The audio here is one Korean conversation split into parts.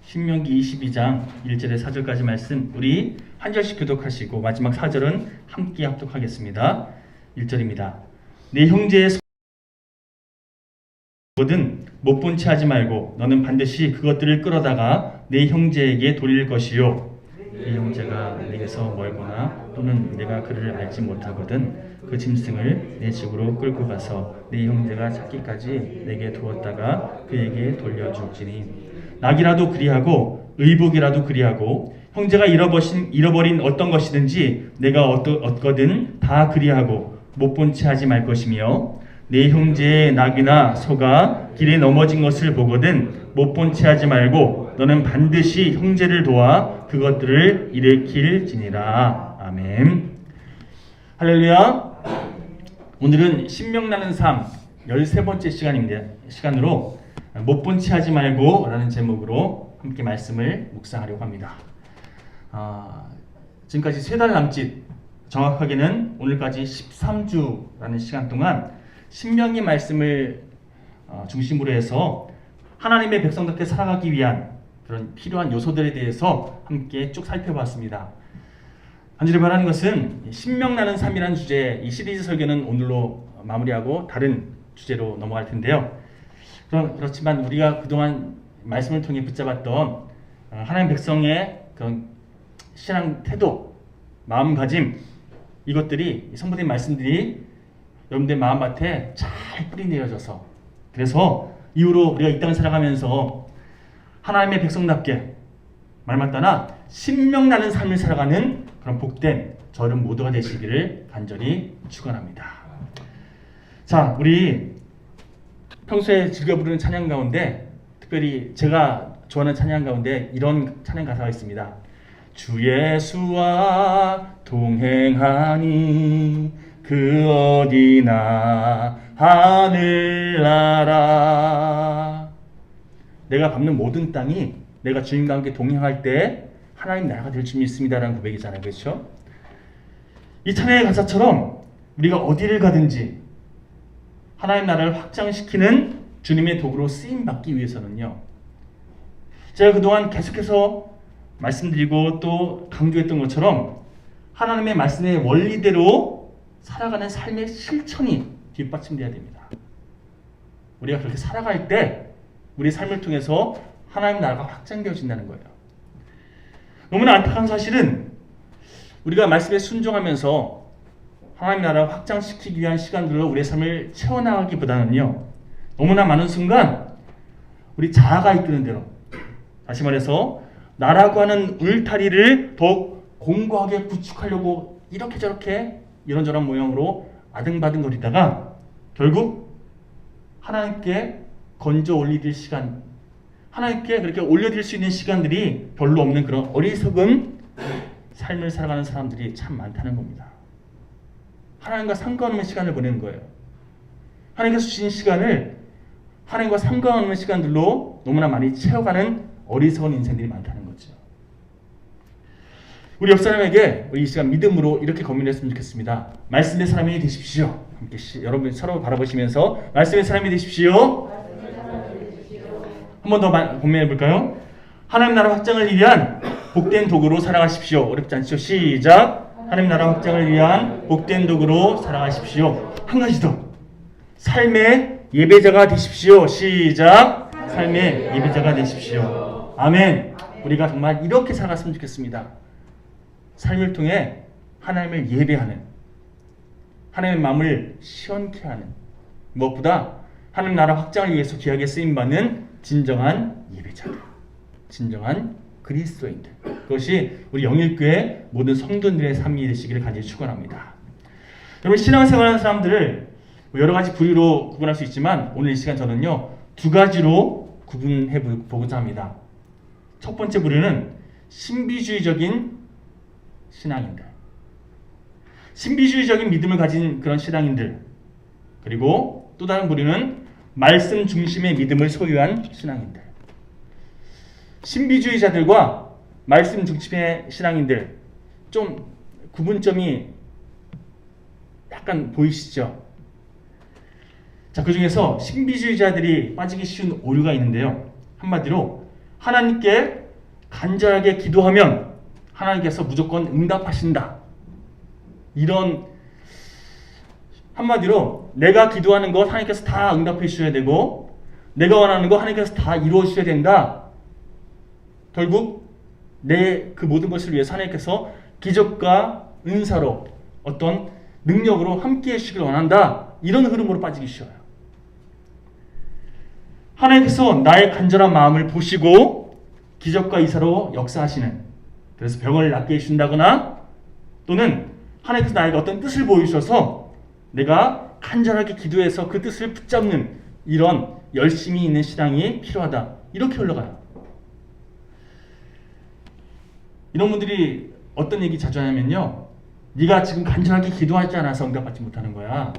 신명기 22장 1절에 4절까지 말씀 우리 한 절씩 교독하시고 마지막 4절은 함께 합독하겠습니다. 1절입니다. 내 형제의 거든 못 본 채 하지 말고 너는 반드시 그것들을 끌어다가 내 형제에게 돌릴 것이요. 네 형제가 내게서 멀거나 또는 내가 그를 알지 못하거든 그 짐승을 내 집으로 끌고 가서 내 형제가 찾기까지 내게 두었다가 그에게 돌려줄지니 낙이라도 그리하고 의복이라도 그리하고 형제가 잃어버린 어떤 것이든지 내가 얻거든 다 그리하고 못 본 채 하지 말 것이며 내 형제의 낙이나 소가 길에 넘어진 것을 보거든 못 본 채 하지 말고 너는 반드시 형제를 도와 그것들을 일으킬지니라. 아멘. 할렐루야. 오늘은 신명나는 삶 13번째 시간으로 못 본 채 하지 말고 라는 제목으로 함께 말씀을 묵상하려고 합니다. 지금까지 3달 남짓, 정확하게는 오늘까지 13주라는 시간 동안 신명기 말씀을 중심으로 해서 하나님의 백성답게 살아가기 위한 그런 필요한 요소들에 대해서 함께 쭉 살펴봤습니다. 간절히 바라는 것은 신명나는 삶이라는 주제, 이 시리즈 설교는 오늘로 마무리하고 다른 주제로 넘어갈 텐데요. 그렇지만 우리가 그동안 말씀을 통해 붙잡았던 하나님 백성의 그런 신앙 태도, 마음가짐, 이것들이 성도된 말씀들이 여러분들 마음밭에 잘 뿌리내려져서 그래서 이후로 우리가 이 땅을 살아가면서 하나님의 백성답게 말 맞다나 신명나는 삶을 살아가는 그런 복된 저를 모두가 되시기를 간절히 축원합니다. 자, 우리 평소에 즐겨 부르는 찬양 가운데 특별히 제가 좋아하는 찬양 가운데 이런 찬양 가사가 있습니다. 주 예수와 동행하니 그 어디나 하늘나라. 내가 밟는 모든 땅이 내가 주님과 함께 동행할 때 하나님 나라가 될 줄 믿습니다라는 고백이잖아요. 그렇죠? 이 찬양의 가사처럼 우리가 어디를 가든지 하나님 나라를 확장시키는 주님의 도구로 쓰임받기 위해서는요. 제가 그동안 계속해서 말씀드리고 또 강조했던 것처럼 하나님의 말씀의 원리대로 살아가는 삶의 실천이 뒷받침되어야 됩니다. 우리가 그렇게 살아갈 때 우리 삶을 통해서 하나님 나라가 확장되어진다는 거예요. 너무나 안타까운 사실은 우리가 말씀에 순종하면서 하나님 나라를 확장시키기 위한 시간들로 우리의 삶을 채워나가기보다는요. 너무나 많은 순간 우리 자아가 이끄는 대로 다시 말해서 나라고 하는 울타리를 더욱 공고하게 구축하려고 이렇게 저렇게 이런저런 모양으로 아등바등거리다가 결국 하나님께 건져 올리실 시간, 하나님께 그렇게 올려드릴 수 있는 시간들이 별로 없는 그런 어리석은 삶을 살아가는 사람들이 참 많다는 겁니다. 하나님과 상관없는 시간을 보내는 거예요. 하나님께서 주신 시간을 하나님과 상관없는 시간들로 너무나 많이 채워가는 어리석은 인생들이 많다는 거죠. 우리 옆 사람에게 이 시간 믿음으로 이렇게 고민했으면 좋겠습니다. 말씀의 사람이 되십시오. 함께 여러분 서로 바라보시면서 말씀의 사람이 되십시오. 한 번 더 고민해 볼까요? 하나님 나라 확장을 위한 복된 도구로 살아가십시오. 어렵지 않죠? 시작. 하나님 나라 확장을 위한 복된 도구로 살아가십시오. 한 가지 더. 삶의 예배자가 되십시오. 시작. 삶의 예배자가 되십시오. 아멘. 우리가 정말 이렇게 살아갔으면 좋겠습니다. 삶을 통해 하나님을 예배하는, 하나님의 마음을 시원케 하는, 무엇보다 하나님 나라 확장을 위해서 귀하게 쓰임받는 진정한 예배자들, 진정한 그리스도인들, 그것이 우리 영일교회 모든 성도들의 삶이 되시기를 간절히 축원합니다. 여러분, 신앙생활하는 사람들을 여러 가지 부류로 구분할 수 있지만 오늘 이 시간 저는요 2가지로 구분해 보고자 합니다. 첫 번째 부류는 신비주의적인 신앙인들, 신비주의적인 믿음을 가진 그런 신앙인들, 그리고 또 다른 부류는 말씀 중심의 믿음을 소유한 신앙인들. 신비주의자들과 말씀 중심의 신앙인들, 좀 구분점이 약간 보이시죠? 자, 그 중에서 신비주의자들이 빠지기 쉬운 오류가 있는데요. 한마디로 하나님께 간절하게 기도하면 하나님께서 무조건 응답하신다. 이런 한마디로 내가 기도하는 것 하나님께서 다 응답해 주셔야 되고 내가 원하는 거 하나님께서 다 이루어 주셔야 된다. 결국 내 그 모든 것을 위해서 하나님께서 기적과 은사로 어떤 능력으로 함께해 주시길 원한다. 이런 흐름으로 빠지기 쉬워요. 하나님께서 나의 간절한 마음을 보시고 기적과 이사로 역사하시는, 그래서 병을 낫게 해주신다거나 또는 하나님께서 나에게 어떤 뜻을 보여주셔서 내가 간절하게 기도해서 그 뜻을 붙잡는 이런 열심히 있는 신앙이 필요하다. 이렇게 흘러가요. 이런 분들이 어떤 얘기 자주 하냐면요, 네가 지금 간절하게 기도하지 않아서 응답받지 못하는 거야.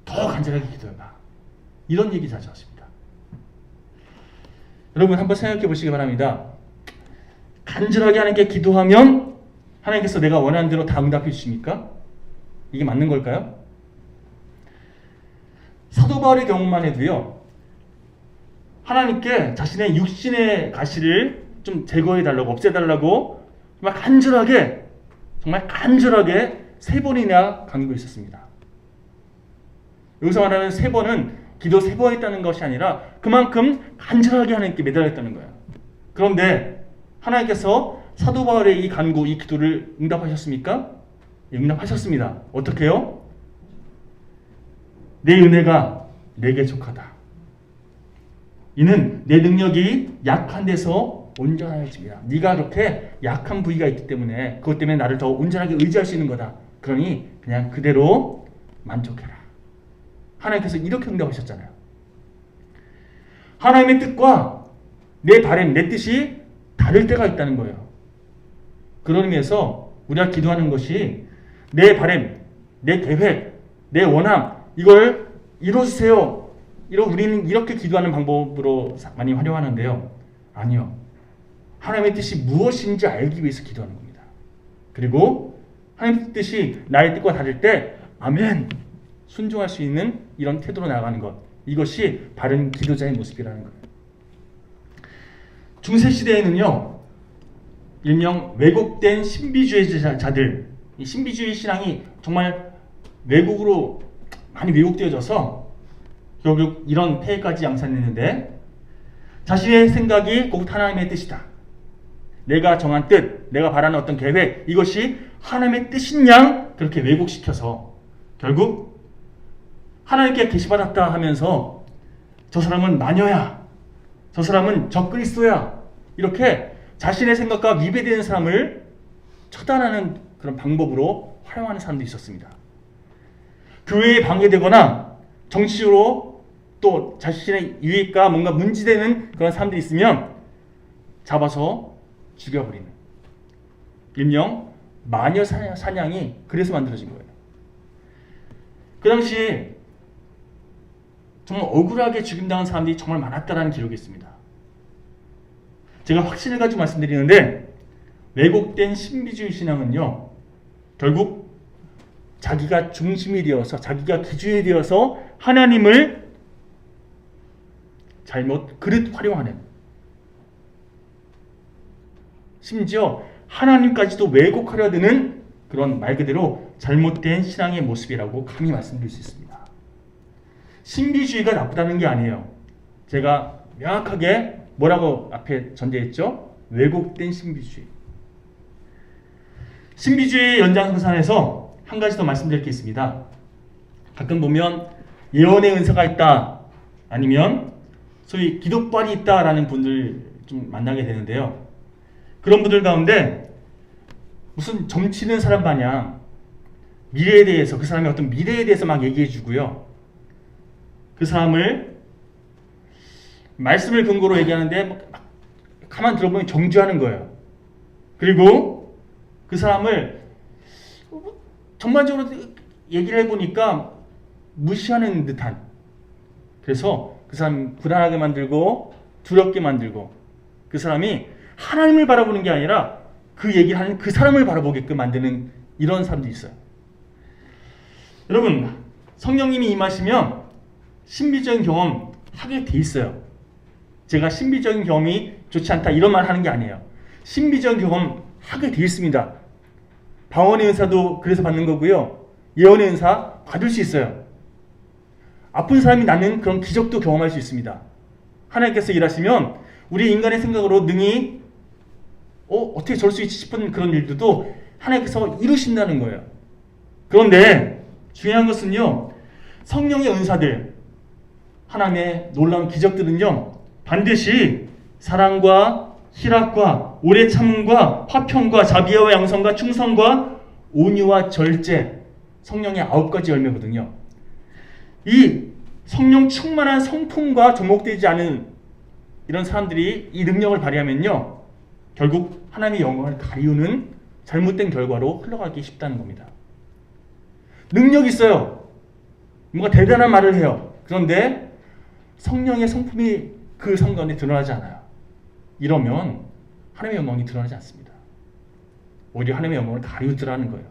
더 간절하게 기도해봐. 이런 얘기 자주 하십니다. 여러분 한번 생각해 보시기 바랍니다. 간절하게 하나님께 기도하면 하나님께서 내가 원하는 대로 다 응답해 주십니까? 이게 맞는 걸까요? 사도 바울의 경우만 해도요, 하나님께 자신의 육신의 가시를 좀 제거해 달라고, 없애 달라고 정말 간절하게 3번이나 간구가 있었습니다. 여기서 말하는 3번은 기도 3번 했다는 것이 아니라 그만큼 간절하게 하나님께 매달렸다는 거예요. 그런데 하나님께서 사도 바울의 이 간구, 이 기도를 응답하셨습니까? 응답하셨습니다. 어떻게 해요? 내 은혜가 내게 족하다. 이는 내 능력이 약한 데서 온전해집니다. 네가 그렇게 약한 부위가 있기 때문에 그것 때문에 나를 더 온전하게 의지할 수 있는 거다. 그러니 그냥 그대로 만족해라. 하나님께서 이렇게 응답하셨잖아요. 하나님의 뜻과 내 바람, 내 뜻이 다를 때가 있다는 거예요. 그런 의미에서 우리가 기도하는 것이 내 바람, 내 계획, 내 원함 이걸 이루어주세요. 우리는 이렇게 기도하는 방법으로 많이 활용하는데요. 아니요. 하나님의 뜻이 무엇인지 알기 위해서 기도하는 겁니다. 그리고 하나님의 뜻이 나의 뜻과 다를 때 아멘! 순종할 수 있는 이런 태도로 나아가는 것. 이것이 바른 기도자의 모습이라는 거예요. 중세시대에는요, 일명 왜곡된 신비주의자들, 이 신비주의 신앙이 정말 외국으로 많이 왜곡되어져서 결국 이런 폐해까지 양산했는데, 자신의 생각이 곧 하나님의 뜻이다. 내가 정한 뜻, 내가 바라는 어떤 계획, 이것이 하나님의 뜻인 양 그렇게 왜곡시켜서 결국 하나님께 계시받았다 하면서 저 사람은 마녀야, 저 사람은 적그리스도야, 이렇게 자신의 생각과 위배되는 사람을 처단하는 그런 방법으로 활용하는 사람도 있었습니다. 교회에 방해되거나 정치적으로 또 자신의 유익과 뭔가 문제되는 그런 사람들이 있으면 잡아서 죽여버리는, 일명 마녀 사냥이 그래서 만들어진 거예요. 그 당시 정말 억울하게 죽임당한 사람들이 정말 많았다라는 기록이 있습니다. 제가 확신을 가지고 말씀드리는데, 왜곡된 신비주의 신앙은요, 결국 자기가 중심이 되어서, 자기가 기준이 되어서 하나님을 잘못 그릇 활용하는, 심지어 하나님까지도 왜곡하려 드는 그런 말 그대로 잘못된 신앙의 모습이라고 감히 말씀드릴 수 있습니다. 신비주의가 나쁘다는 게 아니에요. 제가 명확하게 뭐라고 앞에 전제했죠? 왜곡된 신비주의. 신비주의 연장선상에서 한 가지 더 말씀드릴 게 있습니다. 가끔 보면 예언의 은사가 있다, 아니면 소위 기도빨이 있다라는 분들 좀 만나게 되는데요. 그런 분들 가운데 무슨 점치는 사람 마냥 미래에 대해서, 그 사람의 어떤 미래에 대해서 막 얘기해 주고요. 그 사람을 말씀을 근거로 얘기하는데 가만 들어보면 정죄하는 거예요. 그리고 그 사람을 전반적으로 얘기를 해보니까 무시하는 듯한, 그래서 그 사람 불안하게 만들고 두렵게 만들고, 그 사람이 하나님을 바라보는 게 아니라 그 얘기를 하는 그 사람을 바라보게끔 만드는 이런 사람도 있어요. 여러분, 성령님이 임하시면 신비적인 경험 하게 돼 있어요. 제가 신비적인 경험이 좋지 않다 이런 말 하는 게 아니에요. 신비적인 경험 하게 돼 있습니다. 방언의 은사도 그래서 받는 거고요. 예언의 은사 받을 수 있어요. 아픈 사람이 낫는 그런 기적도 경험할 수 있습니다. 하나님께서 일하시면 우리 인간의 생각으로 능히 어떻게 저럴 수 있지 싶은 그런 일들도 하나님께서 이루신다는 거예요. 그런데 중요한 것은요. 성령의 은사들, 하나님의 놀라운 기적들은요. 반드시 사랑과 희락과 오래 참음과 화평과 자비와 양성과 충성과 온유와 절제, 성령의 9가지 열매거든요. 이 성령 충만한 성품과 접목되지 않은 이런 사람들이 이 능력을 발휘하면요. 결국 하나님의 영광을 가리우는 잘못된 결과로 흘러가기 쉽다는 겁니다. 능력이 있어요. 뭔가 대단한 말을 해요. 그런데 성령의 성품이 그 성 가운데 드러나지 않아요. 이러면 하나님의 영광이 드러나지 않습니다. 오히려 하나님의 영광을 가리우더라는 거예요.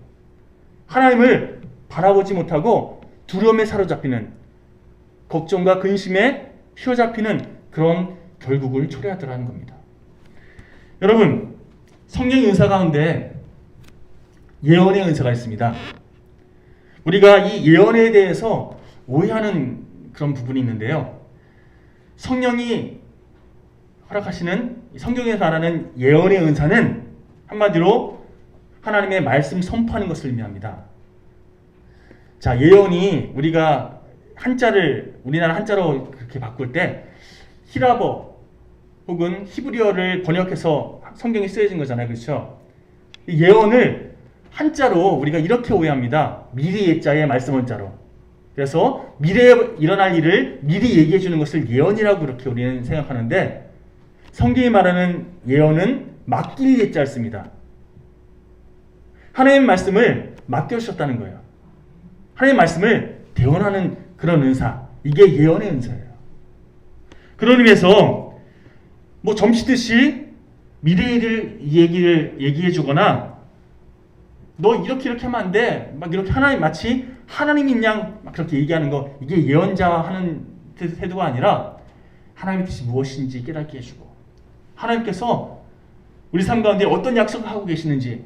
하나님을 바라보지 못하고 두려움에 사로잡히는, 걱정과 근심에 휘어잡히는 그런 결국을 초래하더라는 겁니다. 여러분, 성령의 은사 가운데 예언의 은사가 있습니다. 우리가 이 예언에 대해서 오해하는 그런 부분이 있는데요. 성령이 허락하시는 성경에서 말하는 예언의 은사는 한마디로 하나님의 말씀 선포하는 것을 의미합니다. 자, 예언이 우리가 우리나라 한자로 그렇게 바꿀 때 히라버 혹은 히브리어를 번역해서 성경에 쓰여진 거잖아요. 그렇죠? 이 예언을 한자로 우리가 이렇게 오해합니다. 미리 예자의 말씀 원자로. 그래서 미래에 일어날 일을 미리 얘기해 주는 것을 예언이라고 그렇게 우리는 생각하는데, 성경이 말하는 예언은 맡길 예자를 씁니다. 하나님의 말씀을 맡겨주셨다는 거예요. 하나님의 말씀을 대언하는 그런 은사, 이게 예언의 은사예요. 그런 의미에서 점치듯이 미래를 얘기해 주거나 너 이렇게 하면 안 돼. 막 이렇게 마치 하나님인 양 막 그렇게 얘기하는 거, 이게 예언자 하는 태도가 아니라 하나님의 뜻이 무엇인지 깨닫게 해주고, 하나님께서 우리 삶 가운데 어떤 약속을 하고 계시는지,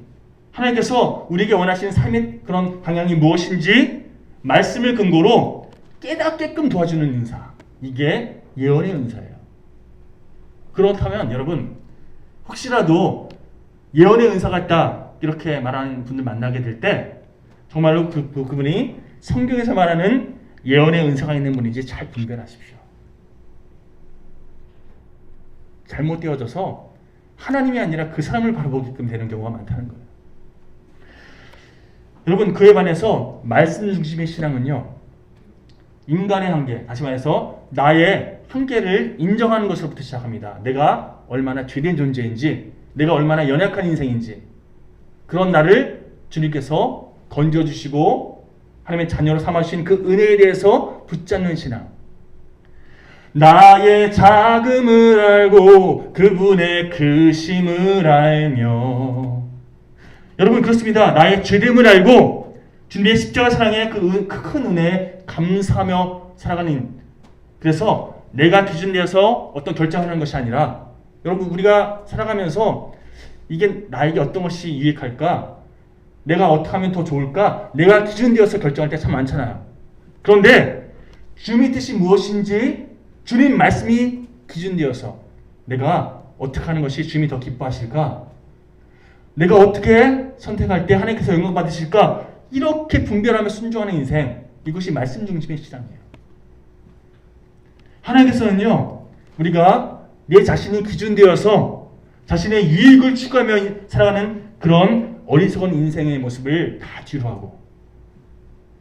하나님께서 우리에게 원하시는 삶의 그런 방향이 무엇인지 말씀을 근거로 깨닫게끔 도와주는 은사, 이게 예언의 은사예요. 그렇다면 여러분, 혹시라도 예언의 은사가 있다 이렇게 말하는 분들 만나게 될 때 정말로 그분이 성경에서 말하는 예언의 은사가 있는 분인지 잘 분별하십시오. 잘못되어져서 하나님이 아니라 그 사람을 바라보게끔 되는 경우가 많다는 거예요. 여러분, 그에 반해서 말씀 중심의 신앙은요, 인간의 한계, 다시 말해서 나의 한계를 인정하는 것으로부터 시작합니다. 내가 얼마나 죄된 존재인지, 내가 얼마나 연약한 인생인지, 그런 나를 주님께서 건져주시고 하나님의 자녀로 삼아주신 그 은혜에 대해서 붙잡는 신앙. 나의 작음을 알고 그분의 크심을 알며. 여러분, 그렇습니다. 나의 죄됨을 알고 주님의 십자가 사랑의 그 큰 은혜에 감사하며 살아가는. 그래서 내가 기준되어서 어떤 결정을 하는 것이 아니라, 여러분, 우리가 살아가면서 이게 나에게 어떤 것이 유익할까? 내가 어떻게 하면 더 좋을까? 내가 기준되어서 결정할 때 참 많잖아요. 그런데 주님의 뜻이 무엇인지, 주님 말씀이 기준되어서 내가 어떻게 하는 것이 주님이 더 기뻐하실까? 내가 어떻게 선택할 때 하나님께서 영광 받으실까? 이렇게 분별하며 순종하는 인생, 이것이 말씀 중심의 신앙이에요. 하나님께서는요, 우리가 내 자신이 기준되어서 자신의 유익을 추구하며 살아가는 그런 어리석은 인생의 모습을 다 뒤로하고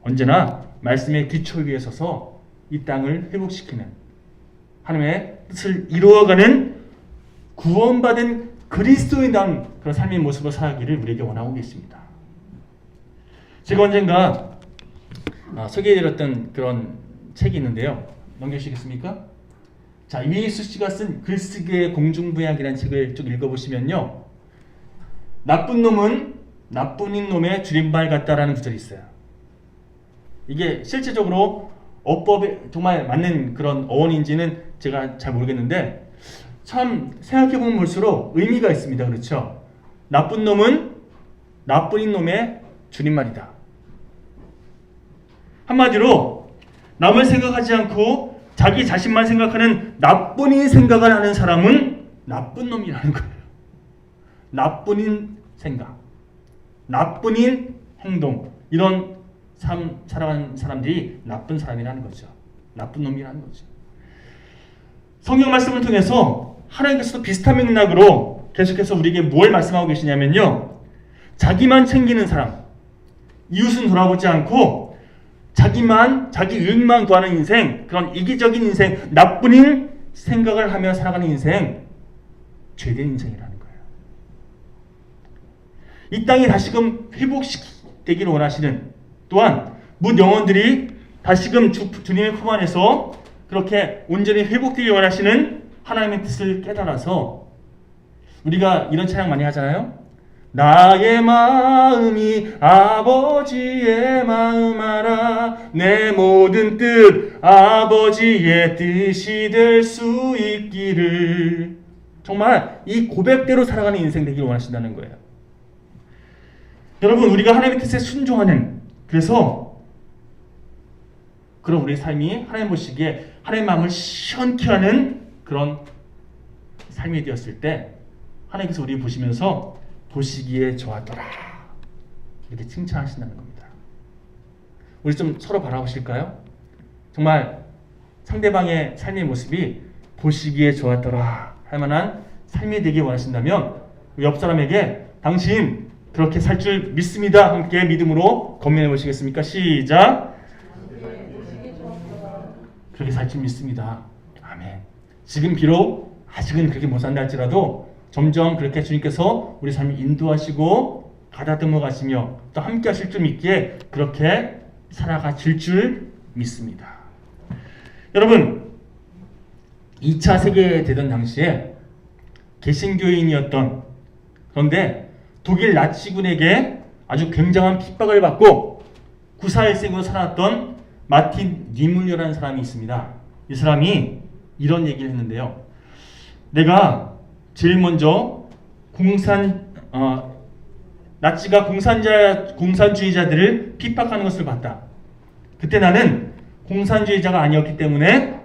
언제나 말씀의 기초 위에 서서 이 땅을 회복시키는, 하나님의 뜻을 이루어가는 구원받은 그리스도인다운 그런 삶의 모습을 살아가기를 우리에게 원하고 계십니다. 제가 언젠가 소개해드렸던 그런 책이 있는데요. 넘겨주시겠습니까? 자, 이메이수 씨가 쓴 글쓰기의 공중부양이라는 책을 쭉 읽어보시면요, 나쁜 놈은 나쁜 놈의 줄임말 같다라는 구절이 있어요. 이게 실제적으로 어법에 정말 맞는 그런 어원인지는 제가 잘 모르겠는데, 참 생각해보면 볼수록 의미가 있습니다. 그렇죠? 나쁜 놈은 나쁜 놈의 줄임말이다. 한마디로 남을 생각하지 않고 자기 자신만 생각하는 나쁜인 생각을 하는 사람은 나쁜 놈이라는 거예요. 나쁜인 생각, 나쁜인 행동, 이런 삶 살아가는 사람들이 나쁜 사람이라는 거죠. 나쁜 놈이라는 거죠. 성경 말씀을 통해서 하나님께서도 비슷한 맥락으로 계속해서 우리에게 뭘 말씀하고 계시냐면요, 자기만 챙기는 사람, 이웃은 돌아보지 않고 자기만, 자기 이익만 구하는 인생, 그런 이기적인 인생, 나쁜 생각을 하며 살아가는 인생, 죄된 인생이라는 거예요. 이 땅이 다시금 회복되기를 원하시는, 또한 뭇 영혼들이 다시금 주님의 품 안에서 그렇게 온전히 회복되길 원하시는 하나님의 뜻을 깨달아서, 우리가 이런 찬양 많이 하잖아요. 나의 마음이 아버지의 마음 알아, 내 모든 뜻 아버지의 뜻이 될 수 있기를. 정말 이 고백대로 살아가는 인생 되기를 원하신다는 거예요. 여러분, 우리가 하나님의 뜻에 순종하는, 그래서 그런 우리의 삶이 하나님 보시기에 하나님의 마음을 시원케 하는 그런 삶이 되었을 때 하나님께서 우리 보시면서 보시기에 좋았더라, 이렇게 칭찬하신다는 겁니다. 우리 좀 서로 바라보실까요? 정말 상대방의 삶의 모습이 보시기에 좋았더라 할 만한 삶이 되길 원하신다면 옆 사람에게 당신 그렇게 살 줄 믿습니다, 함께 믿음으로 건면해 보시겠습니까? 시작. 그렇게 살 줄 믿습니다. 아멘. 지금 비록 아직은 그렇게 못 산다 할지라도 점점 그렇게 주님께서 우리 삶을 인도하시고 가다듬어 가시며 또 함께 하실 줄 믿기에 그렇게 살아가실 줄 믿습니다. 여러분, 2차 세계대전 당시에 개신교인이었던, 그런데 독일 나치군에게 아주 굉장한 핍박을 받고 구사일생으로 살아났던 마틴 니물려라는 사람이 있습니다. 이 사람이 이런 얘기를 했는데요. 내가 제일 먼저 나치가 공산주의자들을 핍박하는 것을 봤다. 그때 나는 공산주의자가 아니었기 때문에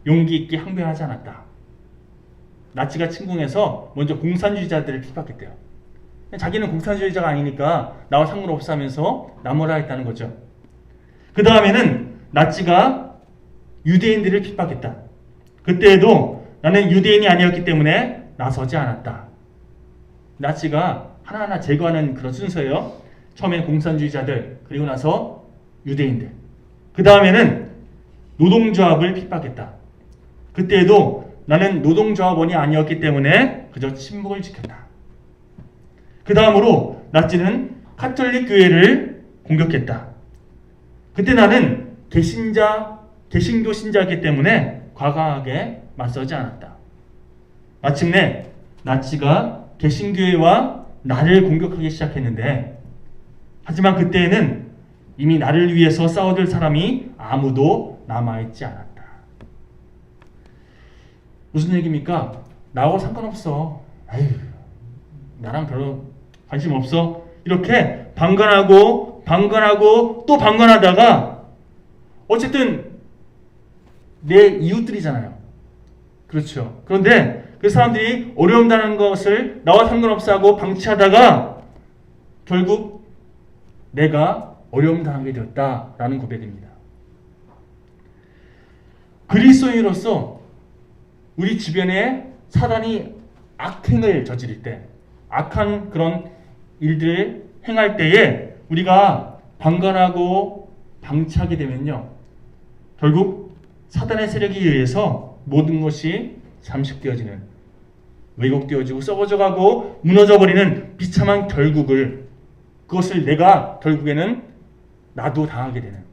용기 있게 항변하지 않았다. 나치가 침공해서 먼저 공산주의자들을 핍박했대요. 자기는 공산주의자가 아니니까 나와 상관없어 하면서 나무라 했다는 거죠. 그 다음에는 나치가 유대인들을 핍박했다. 그때에도 나는 유대인이 아니었기 때문에 나서지 않았다. 나치가 하나하나 제거하는 그런 순서예요. 처음엔 공산주의자들, 그리고 나서 유대인들, 그 다음에는 노동조합을 핍박했다. 그때에도 나는 노동조합원이 아니었기 때문에 그저 침묵을 지켰다. 그 다음으로 나치는 카톨릭 교회를 공격했다. 그때 나는 개신교 신자였기 때문에 과감하게 맞서지 않았다. 마침내 나치가 개신교회와 나를 공격하기 시작했는데, 하지만 그때에는 이미 나를 위해서 싸워줄 사람이 아무도 남아있지 않았다. 무슨 얘기입니까? 나하고 상관없어. 아유, 나랑 별로 관심 없어. 이렇게 방관하고 또 방관하다가 어쨌든 내 이웃들이잖아요. 그렇죠. 그런데 그 사람들이 어려움 당하는 것을 나와 상관없어 하고 방치하다가 결국 내가 어려움 당하게 되었다라는 고백입니다. 그리스도인으로서 우리 주변에 사단이 악행을 저지를 때, 악한 그런 일들을 행할 때에 우리가 방관하고 방치하게 되면요, 결국 사단의 세력에 의해서 모든 것이 잠식되어지는, 왜곡되어지고 썩어져가고 무너져버리는 비참한 결국을, 그것을 내가 결국에는 나도 당하게 되는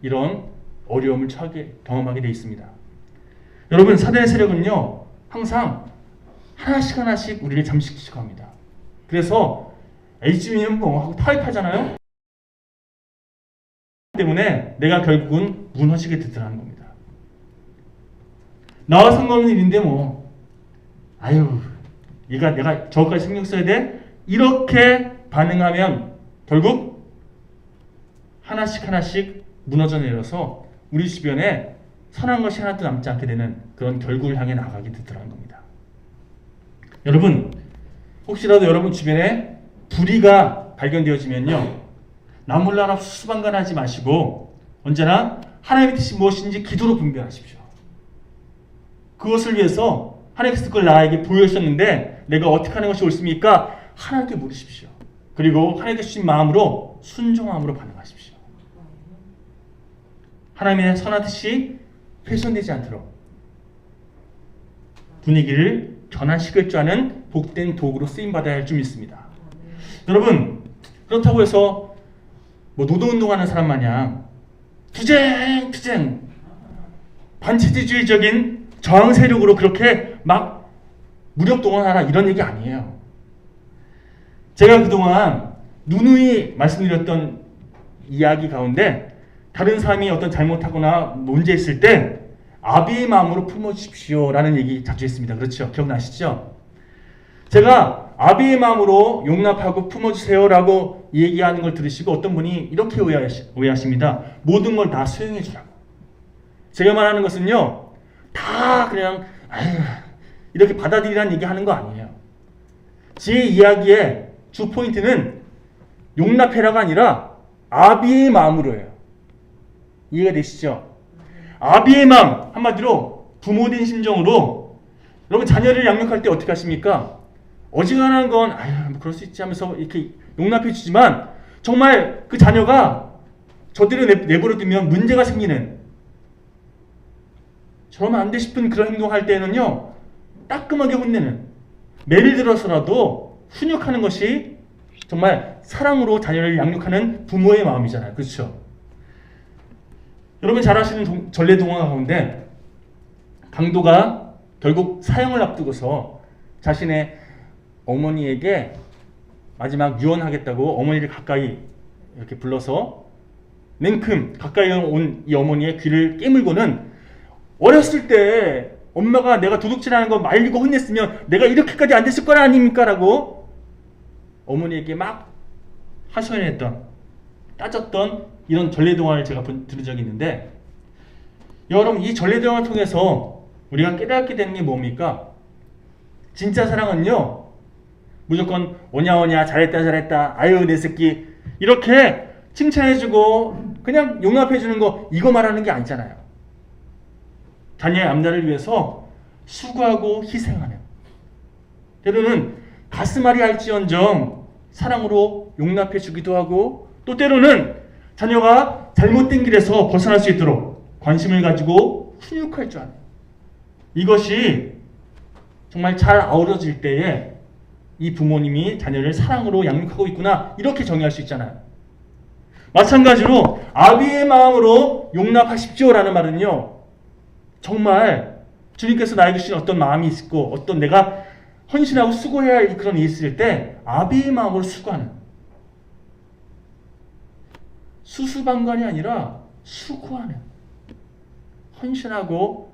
이런 어려움을 경험하게 되어 있습니다. 여러분, 사단의 세력은요 항상 하나씩 우리를 잠식시키고 합니다. 그래서 HB는 뭐 하고 타협하잖아요. 때문에 내가 결국은 무너지게 되더라는 겁니다. 나와 상관없는 일인데 뭐 아유, 내가 저것까지 신경 써야 돼? 이렇게 반응하면 결국 하나씩 무너져 내려서 우리 주변에 선한 것이 하나도 남지 않게 되는 그런 결국을 향해 나가게 되더라는 겁니다. 여러분, 혹시라도 여러분 주변에 불의가 발견되어지면요, 나 몰라라 수수방관하지 마시고 언제나 하나님의 뜻이 무엇인지 기도로 분별하십시오. 그것을 위해서 하나님께서 그걸 나에게 보여주셨는데 내가 어떻게 하는 것이 옳습니까? 하나님께 물으십시오. 그리고 하나님께 주신 마음으로 순종함으로 반응하십시오. 하나님의 선한 뜻이 훼손되지 않도록 분위기를 전환시킬 줄 아는 복된 도구로 쓰임받아야 할 줄 믿습니다. 여러분, 그렇다고 해서 노동운동하는 사람 마냥 투쟁 반체제주의적인 저항 세력으로 그렇게 막 무력 동원하라 이런 얘기 아니에요. 제가 그동안 누누이 말씀드렸던 이야기 가운데 다른 사람이 어떤 잘못하거나 문제 있을 때 아비의 마음으로 품어주십시오 라는 얘기 자주 했습니다. 그렇죠? 기억나시죠? 제가 아비의 마음으로 용납하고 품어주세요 라고 얘기하는 걸 들으시고 어떤 분이 이렇게 오해하십니다. 모든 걸 다 수용해 주라고. 제가 말하는 것은요, 다 그냥 이렇게 받아들이라는 얘기하는 거 아니에요. 제 이야기의 주 포인트는 용납해라가 아니라 아비의 마음으로예요. 이해가 되시죠? 아비의 마음, 한마디로 부모된 심정으로 여러분 자녀를 양육할 때 어떻게 하십니까? 어지간한 건 뭐 그럴 수 있지 하면서 이렇게 용납해 주지만 정말 그 자녀가 저대로 내버려 두면 문제가 생기는, 저러면 안 돼 싶은 그런 행동할 때는요, 따끔하게 혼내는, 매를 들어서라도 훈육하는 것이 정말 사랑으로 자녀를 양육하는 부모의 마음이잖아요. 그렇죠? 여러분 잘 아시는 전래동화 가운데 강도가 결국 사형을 앞두고서 자신의 어머니에게 마지막 유언하겠다고 어머니를 가까이 이렇게 불러서 냉큼 가까이 온 이 어머니의 귀를 깨물고는, 어렸을 때 엄마가 내가 도둑질하는 거 말리고 혼냈으면 내가 이렇게까지 안 됐을 거라 아닙니까? 라고 어머니에게 막 하소연했던, 따졌던 이런 전래동화를 제가 들은 적이 있는데, 여러분 이 전래동화를 통해서 우리가 깨닫게 되는 게 뭡니까? 진짜 사랑은요, 무조건 오냐 잘했다 아유 내 새끼 이렇게 칭찬해주고 그냥 용납해주는 거, 이거 말하는 게 아니잖아요. 자녀의 앞날을 위해서 수고하고 희생하는, 때로는 가슴앓이 할지언정 사랑으로 용납해주기도 하고, 또 때로는 자녀가 잘못된 길에서 벗어날 수 있도록 관심을 가지고 훈육할 줄 아는, 이것이 정말 잘 아우러질 때에 이 부모님이 자녀를 사랑으로 양육하고 있구나, 이렇게 정의할 수 있잖아요. 마찬가지로 아비의 마음으로 용납하십시오라는 말은요, 정말 주님께서 나에게 주신 어떤 마음이 있고 어떤 내가 헌신하고 수고해야 할 그런 일이 있을 때 아비의 마음으로 수고하는, 수수방관이 아니라 수고하는, 헌신하고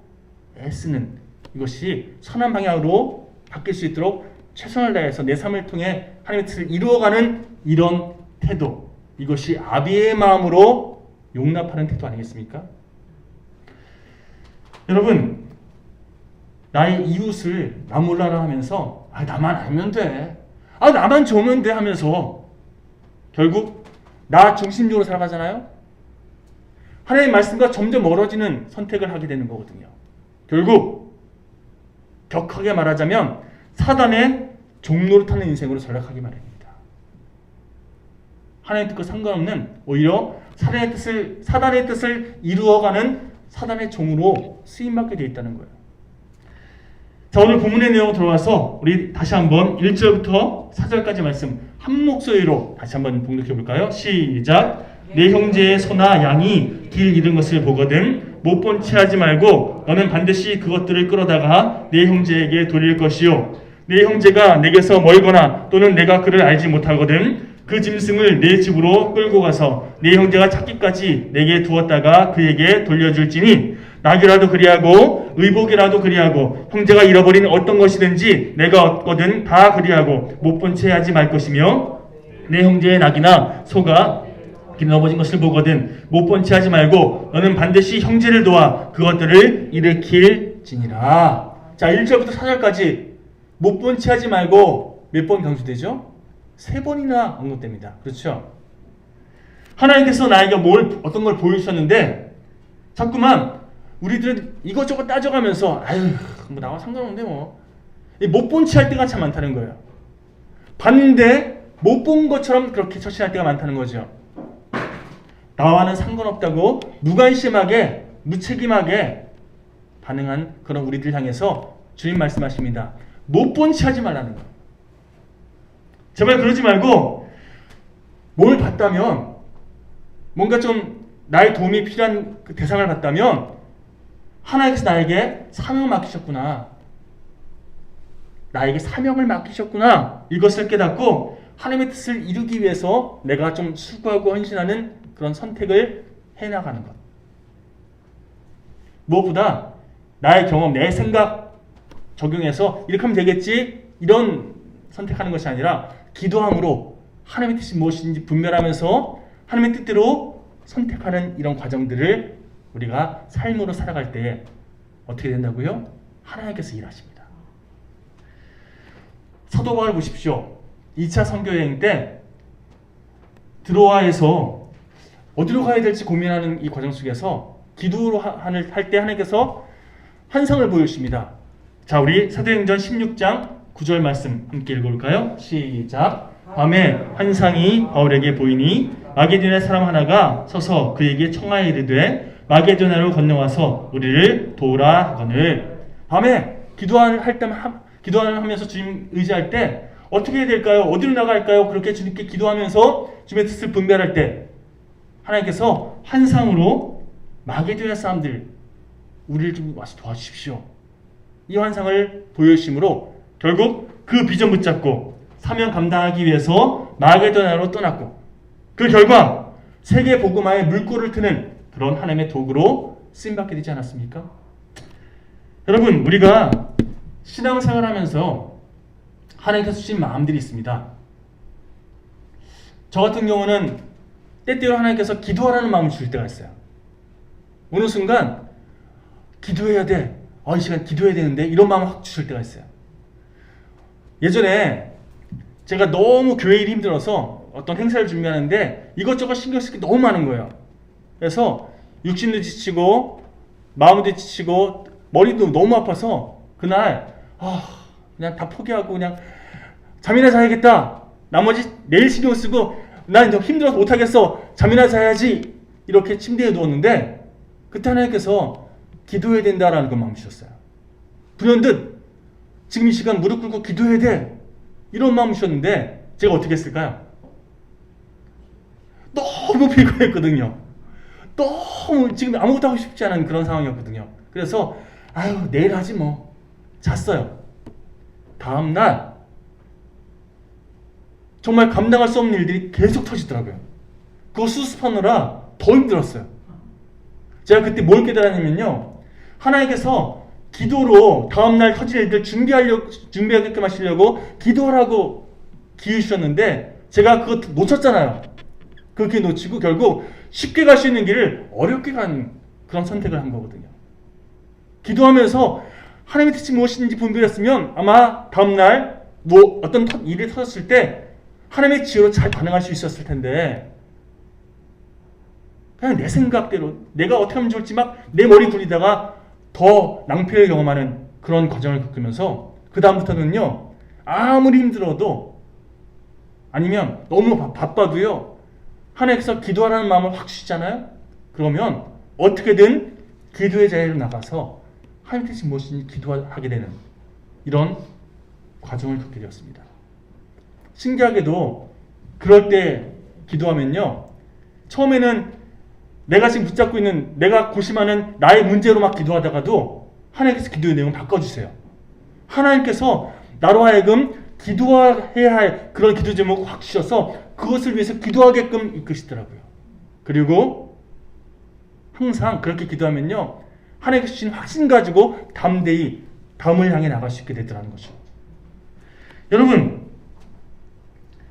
애쓰는, 이것이 선한 방향으로 바뀔 수 있도록 최선을 다해서 내 삶을 통해 하나님의 뜻을 이루어가는 이런 태도, 이것이 아비의 마음으로 용납하는 태도 아니겠습니까? 여러분, 나의 이웃을 나 몰라라 하면서 나만 알면 돼, 나만 좋으면 돼 하면서 결국 나 중심적으로 살아가잖아요. 하나님의 말씀과 점점 멀어지는 선택을 하게 되는 거거든요. 결국 격하게 말하자면 사단의 종로를 타는 인생으로 전락하기 마련입니다. 하나님의 뜻과 상관없는, 오히려 사단의 뜻을 이루어가는 사단의 종으로 쓰임받게 되어 있다는 거예요. 자, 오늘 본문의 내용 들어와서 우리 다시 한번 1절부터 4절까지 말씀 한 목소리로 다시 한번 봉독해 볼까요? 시작. 내 형제의 소나 양이 길 잃은 것을 보거든 못 본 채 하지 말고 너는 반드시 그것들을 끌어다가 내 형제에게 돌릴 것이요, 내 형제가 내게서 멀거나 또는 내가 그를 알지 못하거든 그 짐승을 내 집으로 끌고 가서 내 형제가 찾기까지 내게 두었다가 그에게 돌려줄지니 낙이라도 그리하고 의복이라도 그리하고 형제가 잃어버린 어떤 것이든지 내가 얻거든 다 그리하고 못 본 채 하지 말 것이며 내 형제의 낙이나 소가 넘어진 것을 보거든 못 본 채 하지 말고 너는 반드시 형제를 도와 그것들을 일으킬지니라. 자, 1절부터 4절까지 못 본 채 하지 말고 몇 번 강조되죠? 3번이나 언급됩니다. 그렇죠? 하나님께서 나에게 어떤 걸 보여주셨는데 자꾸만 우리들은 이것저것 따져가면서 아유 뭐 나와 상관없는데 뭐 못 본 채 할 때가 참 많다는 거예요. 봤는데 못 본 것처럼 그렇게 처신할 때가 많다는 거죠. 나와는 상관없다고 무관심하게 무책임하게 반응한 그런 우리들 향해서 주님 말씀하십니다. 못 본 채 하지 말라는 거예요. 제발 그러지 말고 뭘 봤다면 뭔가 좀 나의 도움이 필요한 그 대상을 봤다면 하나님께서 나에게 사명을 맡기셨구나. 나에게 사명을 맡기셨구나. 이것을 깨닫고 하나님의 뜻을 이루기 위해서 내가 좀 수고하고 헌신하는 그런 선택을 해나가는 것. 무엇보다 나의 경험, 내 생각 적용해서 이렇게 하면 되겠지 이런 선택하는 것이 아니라 기도함으로 하나님의 뜻이 무엇인지 분별하면서 하나님의 뜻대로 선택하는 이런 과정들을 우리가 삶으로 살아갈 때 어떻게 된다고요? 하나님께서 일하십니다. 사도 바울 보십시오. 2차 선교여행 때 드로아에서 어디로 가야 될지 고민하는 이 과정 속에서 기도를 할 때 하나님께서 환상을 보여주십니다. 자, 우리 사도행전 16장 9절 말씀 함께 읽어볼까요? 시작. 밤에 환상이 바울에게 보이니 마게도냐 사람 하나가 서서 그에게 청하여 이르되 마게도냐로 건너와서 우리를 도우라 하거늘. 밤에 기도를 하면서 주님 의지할 때 어떻게 해야 될까요? 어디로 나갈까요? 그렇게 주님께 기도하면서 주님의 뜻을 분별할 때 하나님께서 환상으로 마게도냐 사람들 우리를 좀 와서 도와주십시오. 이 환상을 보여주심으로 결국 그 비전 붙잡고 사명 감당하기 위해서 마게도냐로 떠났고 그 결과 세계 복음화의 물꼬를 트는 그런 하나님의 도구로 쓰임받게 되지 않았습니까? 여러분, 우리가 신앙생활하면서 하나님께서 주신 마음들이 있습니다. 저 같은 경우는 때때로 하나님께서 기도하라는 마음을 주실 때가 있어요. 어느 순간 기도해야 돼. 이 시간 기도해야 되는데 이런 마음을 확 주실 때가 있어요. 예전에 제가 너무 교회 일이 힘들어서 어떤 행사를 준비하는데 이것저것 신경 쓸 게 너무 많은 거예요. 그래서 육신도 지치고 마음도 지치고 머리도 너무 아파서 그날 그냥 다 포기하고 그냥 잠이나 자야겠다. 나머지 내일 신경 쓰고 난 힘들어서 못하겠어. 잠이나 자야지. 이렇게 침대에 누웠는데 그때 하나님께서 기도해야 된다라는 걸 마음 주셨어요. 불현듯 지금 이 시간 무릎 꿇고 기도해야 돼. 이런 마음 주셨는데 제가 어떻게 했을까요? 너무 피곤했거든요. 너무 지금 아무것도 하고 싶지 않은 그런 상황이었거든요. 그래서 내일 하지 뭐. 잤어요. 다음날 정말 감당할 수 없는 일들이 계속 터지더라고요. 그거 수습하느라 더 힘들었어요. 제가 그때 뭘 깨달았냐면요. 하나님께서 기도로 다음날 터질 일들 준비하게끔 하시려고 기도하라고 기회 주셨는데 제가 그거 놓쳤잖아요. 그렇게 놓치고 결국 쉽게 갈 수 있는 길을 어렵게 가는 그런 선택을 한 거거든요. 기도하면서 하나님의 뜻이 무엇인지 분별했으면 아마 다음날 어떤 일이 터졌을 때 하나님의 지혜로 잘 반응할 수 있었을 텐데 그냥 내 생각대로 내가 어떻게 하면 좋을지 막 내 머리 굴리다가 더 낭패를 경험하는 그런 과정을 겪으면서 그 다음부터는요 아무리 힘들어도 아니면 너무 바빠도요 하나님께서 기도하라는 마음을 확 주시잖아요. 그러면 어떻게든 기도의 자리로 나가서 하나님 뜻이 무엇인지 기도하게 되는 이런 과정을 겪게 되었습니다. 신기하게도 그럴 때 기도하면요 처음에는 내가 지금 붙잡고 있는 내가 고심하는 나의 문제로 막 기도하다가도 하나님께서 기도의 내용을 바꿔주세요. 하나님께서 나로 하여금 기도해야 할 그런 기도 제목을 확 주셔서 그것을 위해서 기도하게끔 이끄시더라고요. 그리고 항상 그렇게 기도하면요 하나님께서 주신 확신 가지고 담대히 다음을 향해 나갈 수 있게 되더라는 거죠. 여러분,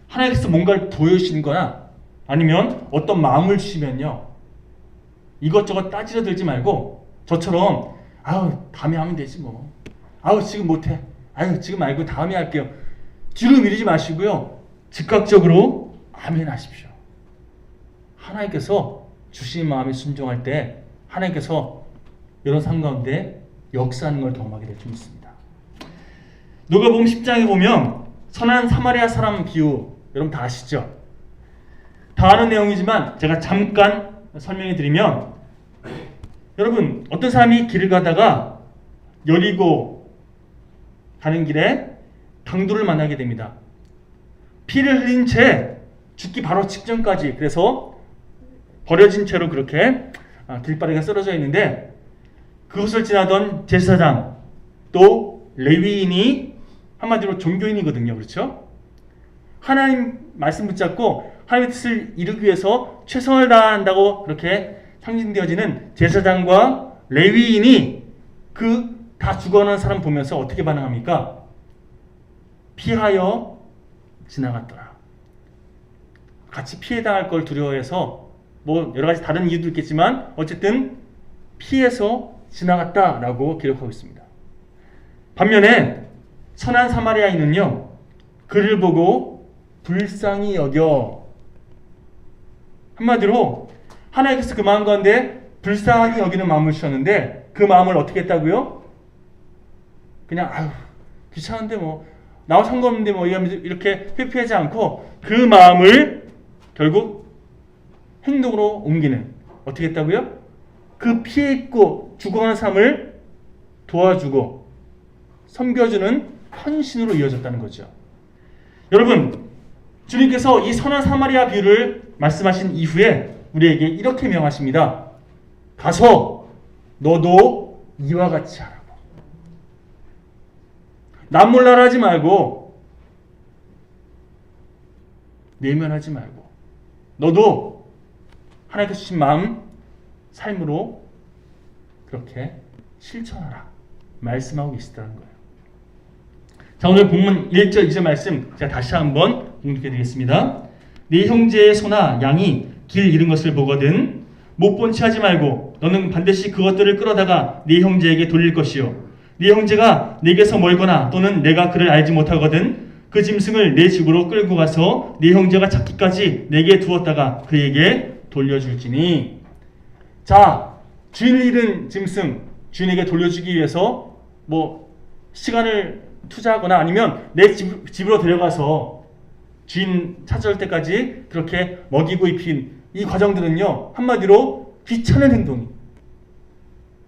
하나님께서 뭔가를 보여주신 거나 아니면 어떤 마음을 주시면요, 이것저것 따지려 들지 말고 저처럼 다음에 하면 되지 뭐, 지금 못해, 지금 말고 다음에 할게요, 뒤로 미루지 마시고요, 즉각적으로 아멘 하십시오. 하나님께서 주신 마음에 순종할 때 하나님께서 이런 상황 가운데 역사하는 걸 경험하게 될 줄 믿습니다. 누가복음 10장에 보면 선한 사마리아 사람 비유, 여러분 다 아시죠? 다 아는 내용이지만 제가 잠깐 설명해 드리면, 여러분, 어떤 사람이 길을 가다가 여리고 가는 길에 강도를 만나게 됩니다. 피를 흘린 채 죽기 바로 직전까지, 그래서 버려진 채로 그렇게 길바닥에 쓰러져 있는데, 그것을 지나던 제사장 또 레위인이 한마디로 종교인이거든요. 그렇죠? 하나님 말씀 붙잡고 하나님의 뜻을 이루기 위해서 최선을 다한다고 그렇게 상징되어지는 제사장과 레위인이 그 다 죽어가는 사람 보면서 어떻게 반응합니까? 피하여 지나갔더라. 같이 피해당할 걸 두려워해서 뭐 여러 가지 다른 이유도 있겠지만 어쨌든 피해서 지나갔다라고 기록하고 있습니다. 반면에 선한 사마리아인은요, 그를 보고 불쌍히 여겨, 한마디로 하나님께서 그 마음 가운데 불쌍히 여기는 마음을 주셨는데, 그 마음을 어떻게 했다고요? 그냥 귀찮은데 뭐 나와 상관없는데 뭐 이렇게 회피하지 않고 그 마음을 결국 행동으로 옮기는, 어떻게 했다고요? 그 피해 입고 죽어가는 삶을 도와주고 섬겨주는 헌신으로 이어졌다는 거죠. 여러분, 주님께서 이 선한 사마리아 비유를 말씀하신 이후에 우리에게 이렇게 명하십니다. 가서 너도 이와 같이 하라고. 남 몰라라 하지 말고, 내면하지 말고, 너도 하나님께서 주신 마음, 삶으로 그렇게 실천하라 말씀하고 계시다는 거예요. 자, 오늘 본문 1절 2절 말씀 제가 다시 한번 공독해 드리겠습니다. 네 형제의 소나 양이 길 잃은 것을 보거든 못 본 채 하지 말고 너는 반드시 그것들을 끌어다가 네 형제에게 돌릴 것이요, 네 형제가 내게서 멀거나 또는 내가 그를 알지 못하거든 그 짐승을 내 집으로 끌고 가서 네 형제가 찾기까지 내게 두었다가 그에게 돌려줄지니. 자, 주인을 잃은 짐승 주인에게 돌려주기 위해서 뭐 시간을 투자하거나 아니면 내 집으로 데려가서 주인 찾아올 때까지 그렇게 먹이고 입힌 이 과정들은요, 한마디로 귀찮은 행동이,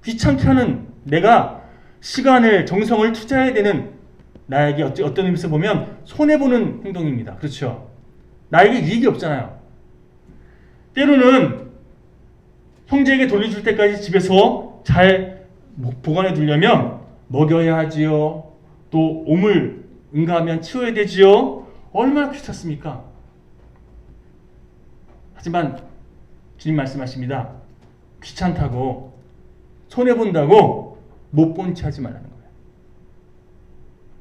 귀찮게 하는, 내가 시간을 정성을 투자해야 되는, 나에게 어떤 의미에서 보면 손해보는 행동입니다. 그렇죠? 나에게 이익이 없잖아요. 때로는 형제에게 돌려줄 때까지 집에서 잘 보관해 두려면 먹여야 하지요. 또 오물 응가하면 치워야 되지요. 얼마나 귀찮습니까? 하지만 주님 말씀하십니다. 귀찮다고, 손해본다고 못 본 채 하지 말라는 거예요.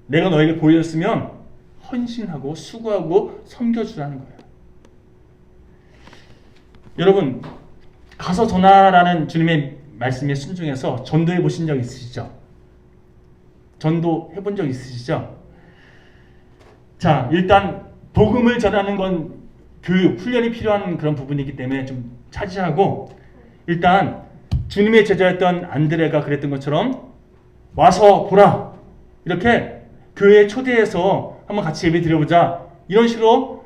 내가 너에게 보여줬으면 헌신하고 수고하고 섬겨주라는 거예요. 여러분, 가서 전하라는 주님의 말씀에 순종해서 전도해 보신 적 있으시죠? 전도 해본 적 있으시죠? 자, 일단 복음을 전하는 건 교육, 훈련이 필요한 그런 부분이기 때문에 좀 차지하고, 일단 주님의 제자였던 안드레가 그랬던 것처럼 와서 보라, 이렇게 교회에 초대해서 한번 같이 예배 드려보자, 이런 식으로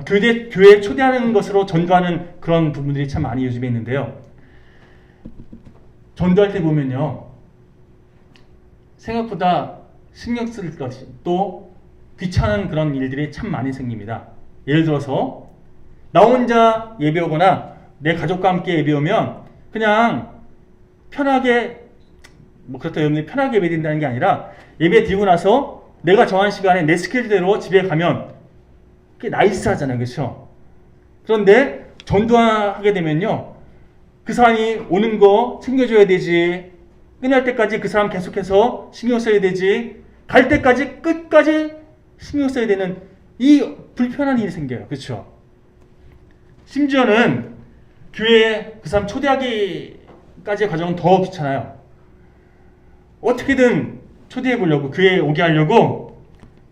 교회에 초대하는 것으로 전도하는 그런 부분들이 참 많이 요즘에 있는데요. 전도할 때 보면요, 생각보다 신경 쓸 것이 또 귀찮은 그런 일들이 참 많이 생깁니다. 예를 들어서 나 혼자 예배 오거나 내 가족과 함께 예배 오면 그냥 편하게, 뭐 그렇다 여러분들이 편하게 예배 드린다는 게 아니라 예배 드리고 나서 내가 정한 시간에 내 스케줄대로 집에 가면 그게 나이스하잖아요. 그렇죠? 그런데 전도하게 되면요, 그 사람이 오는 거 챙겨줘야 되지, 끝날 때까지 그 사람 계속해서 신경 써야 되지. 갈 때까지 끝까지 신경 써야 되는 이 불편한 일이 생겨요. 그렇죠? 심지어는 교회에 그 사람 초대하기까지의 과정은 더 귀찮아요. 어떻게든 초대해 보려고, 교회에 오게 하려고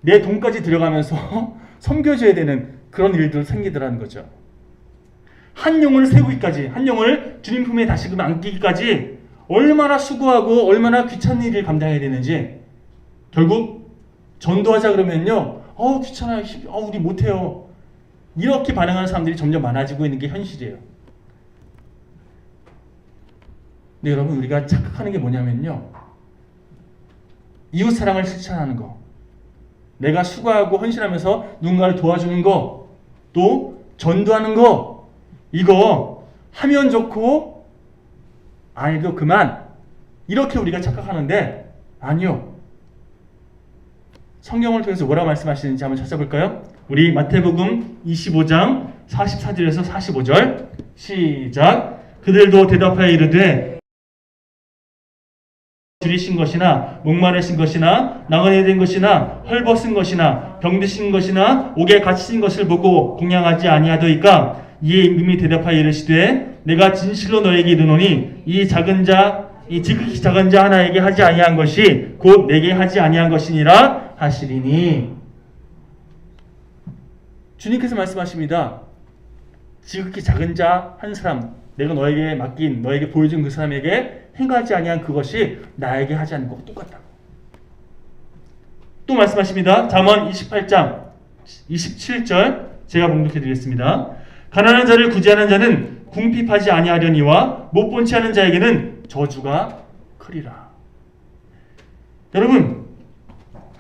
내 돈까지 들여가면서 섬겨줘야 되는 그런 일들 생기더라는 거죠. 한 영혼을 세우기까지, 한 영혼을 주님 품에 다시금 안기기까지 얼마나 수고하고 얼마나 귀찮은 일을 감당해야 되는지, 결국 전도하자 그러면요, 귀찮아요, 우리 못해요, 이렇게 반응하는 사람들이 점점 많아지고 있는 게 현실이에요. 근데 여러분, 우리가 착각하는 게 뭐냐면요, 이웃사랑을 실천하는 거, 내가 수고하고 헌신하면서 누군가를 도와주는 거, 또 전도하는 거, 이거 하면 좋고 안 해도 그만, 이렇게 우리가 착각하는데 아니요. 성경을 통해서 뭐라고 말씀하시는지 한번 찾아볼까요? 우리 마태복음 25장 44절에서 45절 시작. 그들도 대답하여 이르되 줄이신 것이나 목마르신 것이나 나그네 된 것이나 헐벗은 것이나 병드신 것이나 옥에 갇히신 것을 보고 공양하지 아니하더이까. 이에 임금이 대답하여 이르시되 내가 진실로 너에게 이르노니 이 지극히 작은 자 하나에게 하지 아니한 것이 곧 내게 하지 아니한 것이니라 하시리니. 주님께서 말씀하십니다. 지극히 작은 자 한 사람, 내가 너에게 맡긴, 너에게 보여준 그 사람에게 행하지 아니한 그것이 나에게 하지 않은 것과 똑같다고. 또 말씀하십니다. 잠언 28장 27절 제가 봉독해 드리겠습니다. 가난한 자를 구제하는 자는 궁핍하지 아니하려니와 못 본 채 하는 자에게는 저주가 크리라. 여러분,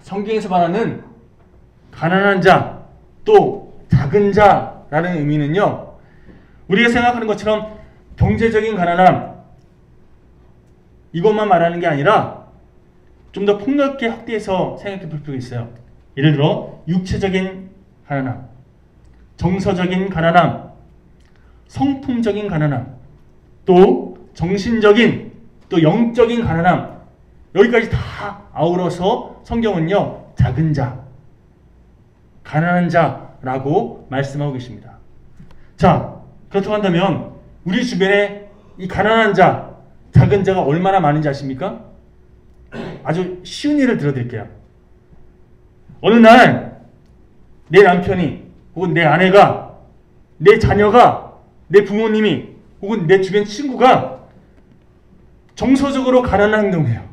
성경에서 말하는 가난한 자, 또 작은 자라는 의미는요, 우리가 생각하는 것처럼 경제적인 가난함, 이것만 말하는 게 아니라 좀 더 폭넓게 확대해서 생각해 볼 필요가 있어요. 예를 들어 육체적인 가난함, 정서적인 가난함, 성품적인 가난함, 또 정신적인, 또 영적인 가난함, 여기까지 다 아우러서 성경은요, 작은 자, 가난한 자라고 말씀하고 계십니다. 자, 그렇다고 한다면 우리 주변에 이 가난한 자, 작은 자가 얼마나 많은지 아십니까? 아주 쉬운 예를 들어드릴게요. 어느 날 내 남편이, 혹은 내 아내가, 내 자녀가, 내 부모님이, 혹은 내 주변 친구가 정서적으로 가난한 행동을 해요.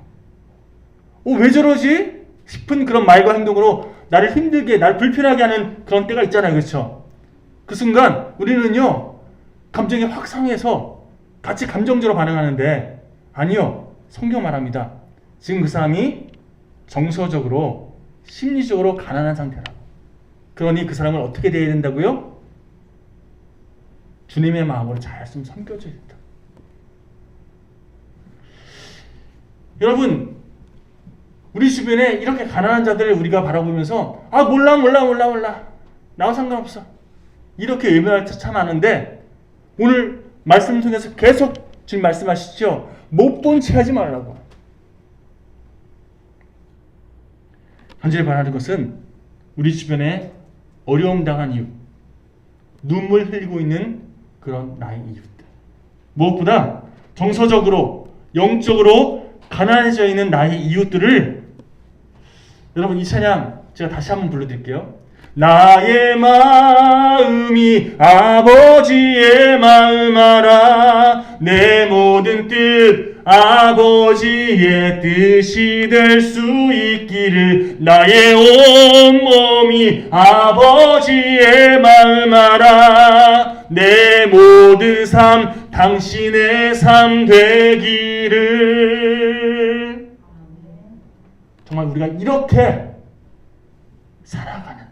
왜 저러지? 싶은 그런 말과 행동으로 나를 힘들게, 나를 불편하게 하는 그런 때가 있잖아요. 그렇죠? 그 순간 우리는요, 감정이 확 상해서 같이 감정적으로 반응하는데, 아니요, 성경 말합니다. 지금 그 사람이 정서적으로, 심리적으로 가난한 상태라고. 그러니 그 사람을 어떻게 대해야 된다고요? 주님의 마음으로 잘 좀 섬겨줘야 된다. 여러분, 우리 주변에 이렇게 가난한 자들을 우리가 바라보면서 몰라 나와 상관없어, 이렇게 외면할 때 참 많은데, 오늘 말씀 통해서 계속 지금 말씀하시죠. 못 본 채 하지 말라고. 간절히 바라는 것은 우리 주변에 어려움 당한 이웃, 눈물 흘리고 있는 그런 나의 이웃들, 무엇보다 정서적으로, 영적으로 가난해져 있는 나의 이웃들을, 여러분, 이 찬양 제가 다시 한번 불러드릴게요. 나의 마음이 아버지의 마음 알아, 내 모든 뜻 아버지의 뜻이 될 수 있기를, 나의 온몸이 아버지의 마음 알아, 내 모든 삶 당신의 삶 되기를. 정말 우리가 이렇게 살아가는,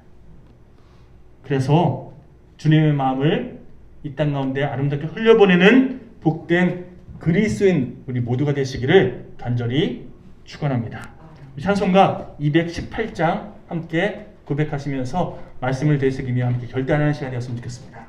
그래서 주님의 마음을 이 땅 가운데 아름답게 흘려보내는 복된 그리스도인 우리 모두가 되시기를 간절히 축원합니다. 찬송가 218장 함께 고백하시면서 말씀을 되새기며 함께 결단하는 시간이었으면 좋겠습니다.